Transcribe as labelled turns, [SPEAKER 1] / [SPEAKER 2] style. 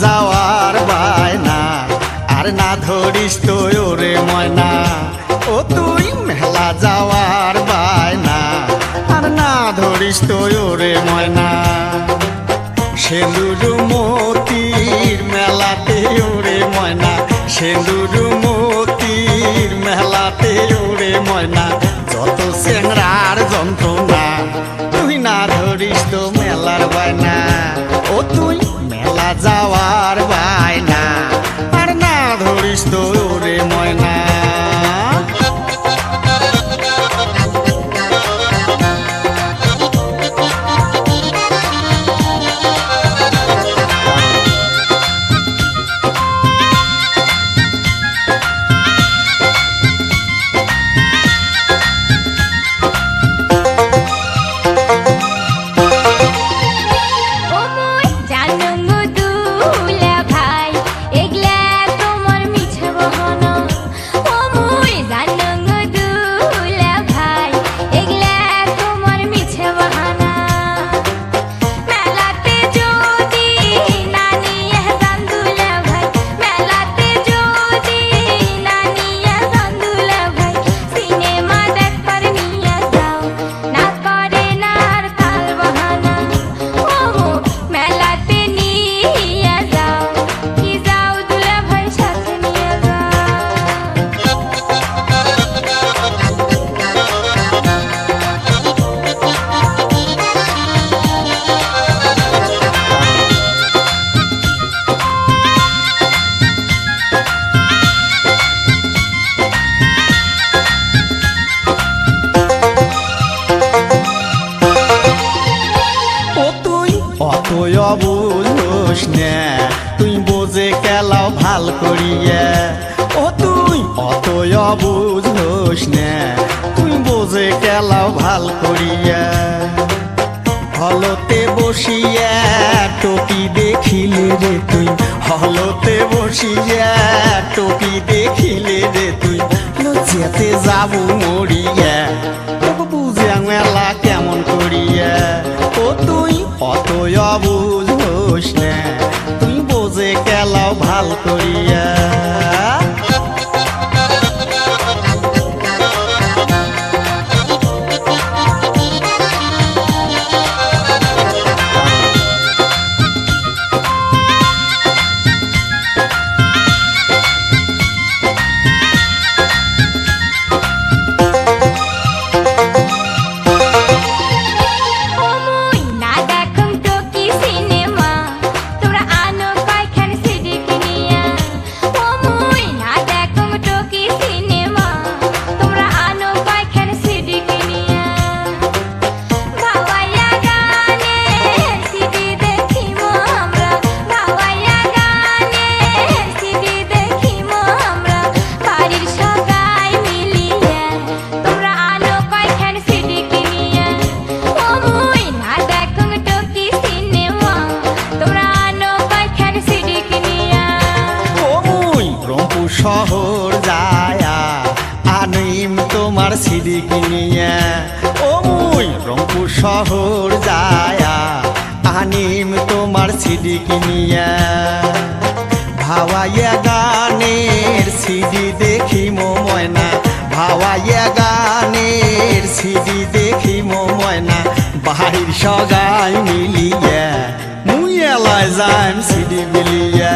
[SPEAKER 1] যাওয়ার বায়না আর না ধরিস তো ওরে ময়না। ও তুই মেলা যাওয়ার বায়না আর না ধরিস তো ওরে ময়না। সেন্দুর মতির মেলাতে ওরে ময়না, সেন্দুর মতির মেলাতে ওরে ময়না। যত চেংড়ার যন্ত্রণা তুই না ধরিস তো মেলার বায়না। ও তুই মেলা যাওয়ার বায়না আর না ধরিস তো ওরে ময়না। তুই অবুঝোস না তুই বোঝে কেলাও ভাল করিয়া। ও তুই অতই অবুঝোস না তুই বোঝে কেলাও ভাল করিয়া। হলতে বসিয়া টপি দেখিলে রে তুই, হলতে বসিয়া টপি দেখিলে রে তুই লজ্জাতে যাবো মরিয়া। বুঝে মেলা কেমন করিয়া। ও তুই অতই অবুঝোস না তুই বোঝে কেলাও ভাল করিয়া। সিডি কিনিয়া ও মুই রংপুর শহর যায়া আনিম তোমার সিডি কিনিয়া ভাওয়াইয়া গানের সিডি দেখি ময়না ভাওয়াইয়া গানের সিডি দেখি ময়না বাহির সগাই মিলিয়া মুই এলাই যাইম সিডি বিলিয়া